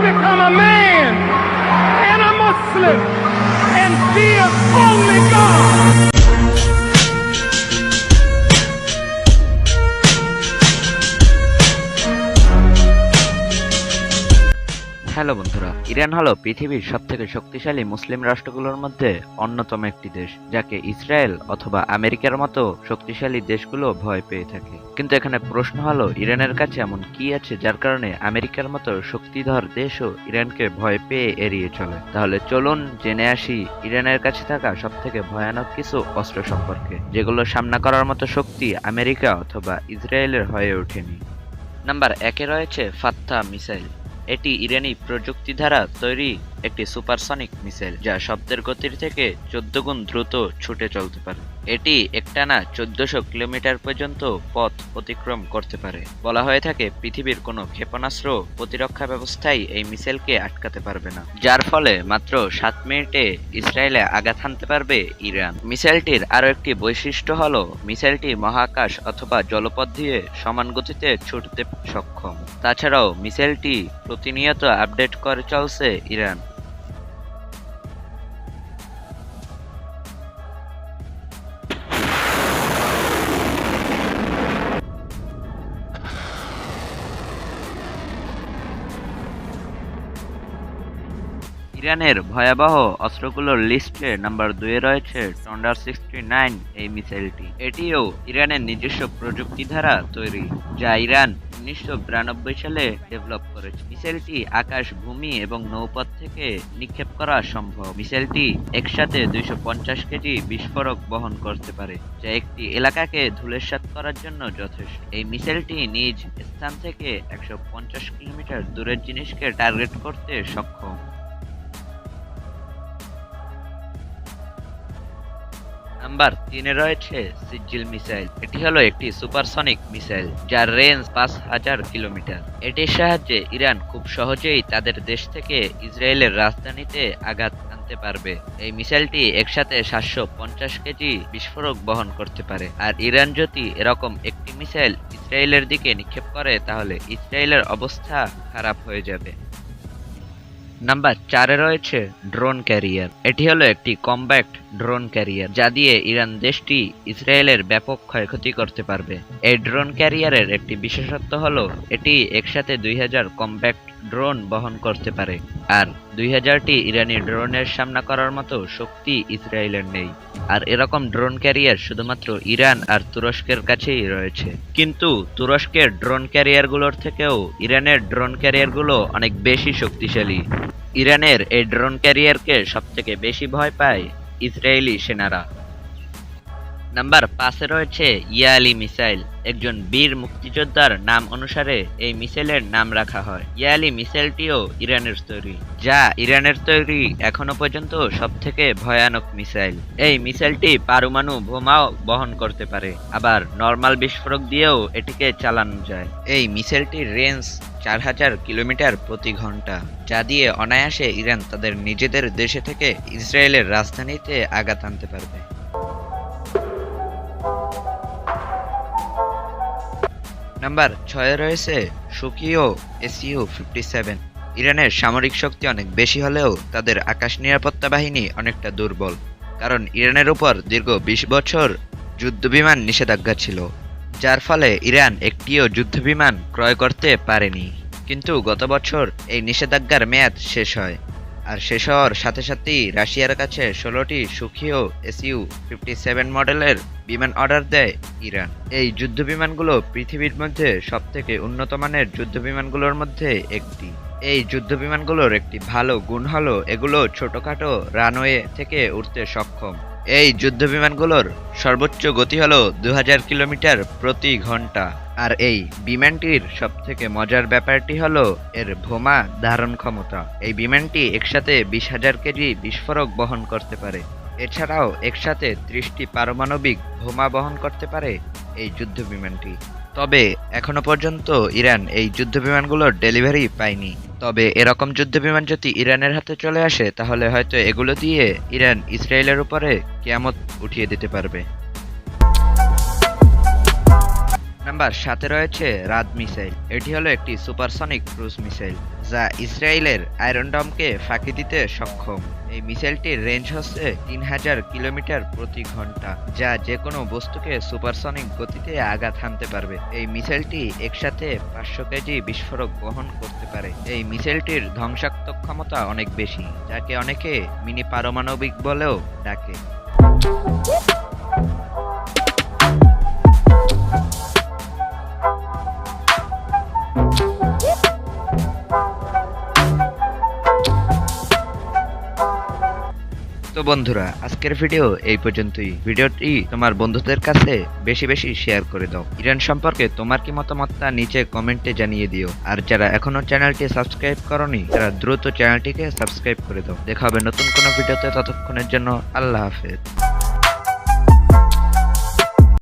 become a man and a Muslim and fear only God. Hello বন্ধুরা, Iran হলো পৃথিবীর সবথেকে শক্তিশালী মুসলিম রাষ্ট্রগুলোর মধ্যে অন্যতম একটি দেশ, যাকে ইসরায়েল অথবা আমেরিকার মতো শক্তিশালী দেশগুলো ভয় পেয়ে থাকে। কিন্তু এখানে প্রশ্ন হলো, ইরানের কাছে এমন কি আছে যার কারণে আমেরিকার মতো শক্তিধর দেশও ইরানকে ভয় পেয়ে এড়িয়ে চলে? তাহলে চলুন জেনে আসি ইরানের কাছে থাকা সবথেকে ভয়ানক কিছু অস্ত্র সম্পর্কে, যেগুলো সামনা করার মতো শক্তি আমেরিকা অথবা ইসরায়েলের হয়ে ওঠেনি। নাম্বার 1-এ রয়েছে ফাত্তা মিসাইল। এটি ইরানি প্রযুক্তি দ্বারা তৈরি একটি সুপারসনিক মিসাইল, যা শব্দের গতির থেকে 14 গুণ দ্রুত ছুটে চলতে পারে। এটি একটানা 1400 কিলোমিটার পর্যন্ত পথ অতিক্রম করতে পারে। বলা হয়ে থাকে পৃথিবীর কোনো ক্ষেপণাস্ত্র প্রতিরক্ষা ব্যবস্থাই এই মিসাইলকে আটকাতে পারবে না, যার ফলে মাত্র 7 মিনিটে ইসরায়েলে আঘাত হানতে পারবে ইরান। মিসাইলটির আরও একটি বৈশিষ্ট্য হলো মিসাইলটি মহাকাশ অথবা জলপথ দিয়ে সমান গতিতে ছুটতে সক্ষম। তাছাড়াও মিসাইলটি প্রতিনিয়ত আপডেট করে চলছে ইরান। ইরানের ভয়াবহ অস্ত্রগুলোর লিস্টে নাম্বার 2-এ রয়েছে থন্ডার 69 এই মিসাইলটি। এটিও ইরানের নিজস্ব প্রযুক্তি দ্বারা তৈরি, যা ইরান 1992 সালে ডেভেলপ করেছে। মিসাইলটি আকাশ, ভূমি এবং নৌপথ থেকে নিক্ষেপ করা সম্ভব। মিসাইলটি একসাথে 250 কেজি বিস্ফোরক বহন করতে পারে, যা একটি এলাকাকে ধূলিসাৎ করার জন্য যথেষ্ট। এই মিসাইলটি নিজ স্থান থেকে 150 কিলোমিটার দূরের জিনিসকে টার্গেট করতে সক্ষম। নাম্বার 3-এ রয়েছে সিজিল মিসাইল। এটি হলো একটি সুপারসনিক মিসাইল, যার রেঞ্জ 5000 কিলোমিটার। এটির সাহায্যে ইরান খুব সহজেই তাদের দেশ থেকে ইসরায়েলের রাজধানীতে আঘাত আনতে পারবে। এই মিসাইলটি একসাথে 750 কেজি বিস্ফোরক বহন করতে পারে। আর ইরান যদি এরকম একটি মিসাইল ইসরায়েলের দিকে নিক্ষেপ করে, তাহলে ইসরায়েলের অবস্থা খারাপ হয়ে যাবে। নাম্বার 4-এ রয়েছে ড্রোন ক্যারিয়ার। এটি হলো একটি কম্প্যাক্ট ড্রোন ক্যারিয়ার, যা দিয়ে ইরান দেশটি ইসরায়েলের ব্যাপক ক্ষয়ক্ষতি করতে পারবে। এই ড্রোন ক্যারিয়ারের একটি বিশেষত্ব হলো এটি একসাথে 2000 কম্প্যাক্ট ড্রোন বহন করতে পারে, আর 2000টি ইরানি ড্রোনের সামনা করার মতো শক্তি ইসরায়েলের নেই। আর এরকম ড্রোন ক্যারিয়ার শুধুমাত্র ইরান আর তুরস্কের কাছেই রয়েছে। কিন্তু তুরস্কের ড্রোন ক্যারিয়ারগুলোর থেকেও ইরানের ড্রোন ক্যারিয়ারগুলো অনেক বেশি শক্তিশালী। ইরানের এই ড্রোন ক্যারিয়ারকে সবথেকে বেশি ভয় পায় ইসরায়েলি সেনারা। নাম্বার 5-এ রয়েছে ইয়ালি মিসাইল। একজন বীর মুক্তিযোদ্ধার নাম অনুসারে এই মিসাইলের নাম রাখা হয়। ইয়ালি মিসাইলটিও ইরানের তৈরি, যা ইরানের তৈরি এখনো পর্যন্ত সবথেকে ভয়ানক মিসাইল। এই মিসাইলটি পারমাণু বোমাও বহন করতে পারে, আবার নর্মাল বিস্ফোরক দিয়েও এটিকে চালানো যায়। এই মিসাইলটির রেঞ্জ 4000 কিলোমিটার প্রতি ঘন্টা, যা দিয়ে অনায়াসে ইরান তাদের নিজেদের দেশে থেকে ইসরায়েলের রাজধানীতে আঘাত আনতে পারবে। নাম্বার 6-এ রয়েছে সুকিও SU-57। ইরানের সামরিক শক্তি অনেক বেশি হলেও তাদের আকাশ নিরাপত্তা বাহিনী অনেকটা দুর্বল, কারণ ইরানের উপর দীর্ঘ 20 বছর যুদ্ধবিমান নিষেধাজ্ঞা ছিল, যার ফলে ইরান একটিও যুদ্ধবিমান ক্রয় করতে পারেনি। কিন্তু গত বছর এই নিষেধাজ্ঞার মেয়াদ শেষ হয়, আর শেষ হওয়ার সাথে সাথেই রাশিয়ার কাছে 16টি সুকিও SU-57 মডেলের বিমান অর্ডার দেয় ইরান। এই যুদ্ধবিমানগুলো পৃথিবীর মধ্যে সবথেকে উন্নত মানের যুদ্ধবিমানগুলোর মধ্যে একটি। এই যুদ্ধবিমানগুলোর একটি ভালো গুণ হলো এগুলো ছোটখাটো রানওয়ে থেকে উঠতে সক্ষম। এই যুদ্ধবিমানগুলোর সর্বোচ্চ গতি হলো 2000 কিলোমিটার প্রতি ঘন্টা। আর এই বিমানটির সবথেকে মজার ব্যাপারটি হলো এর বোমা ধারণ ক্ষমতা। এই বিমানটি একসাথে 20,000 কেজি বিস্ফোরক বহন করতে পারে। এছাড়াও একসাথে 30টি পারমাণবিক বোমা বহন করতে পারে এই যুদ্ধবিমানটি। তবে এখনো পর্যন্ত ইরান এই যুদ্ধবিমানগুলোর ডেলিভারি পায়নি। তবে এরকম যুদ্ধবিমান যদি ইরানের হাতে চলে আসে, তাহলে হয়তো এগুলো দিয়ে ইরান ইসরায়েলের উপরে কিয়ামত উঠিয়ে দিতে পারবে। নাম্বার 7 রয়েছে রাদ মিসাইল। এটি হলো একটি সুপারসনিক ক্রুজ মিসাইল যা ইসরায়েলের আয়রন ডমকে ফাঁকি দিতে সক্ষম। এই মিসাইলটির রেঞ্জ হচ্ছে 3000 কিলোমিটার প্রতি ঘন্টা, যা যে কোনো বস্তুকে সুপারসনিক গতিতে আঘাত হানতে পারবে। এই মিসাইলটি একসাথে 500 কেজি বিস্ফোরক বহন করতে পারে। এই মিসাইলটির ধ্বংসাত্মক ক্ষমতা অনেক বেশি, যাকে অনেকে মিনি পারমাণবিক বলেও ডাকে। তো বন্ধুরা, আজকের ভিডিও এই পর্যন্তই। ভিডিওটি তোমার বন্ধুদের কাছে বেশি বেশি শেয়ার করে দাও। ইরান সম্পর্কে তোমার কি মতামত তা নিচে কমেন্টে জানিয়ে দিও। আর যারা এখনো চ্যানেলটি সাবস্ক্রাইব করনি তারা দ্রুত চ্যানেলটিকে সাবস্ক্রাইব করে দাও। দেখা হবে নতুন কোনো ভিডিওতে, ততক্ষণের জন্য আল্লাহ হাফেজ।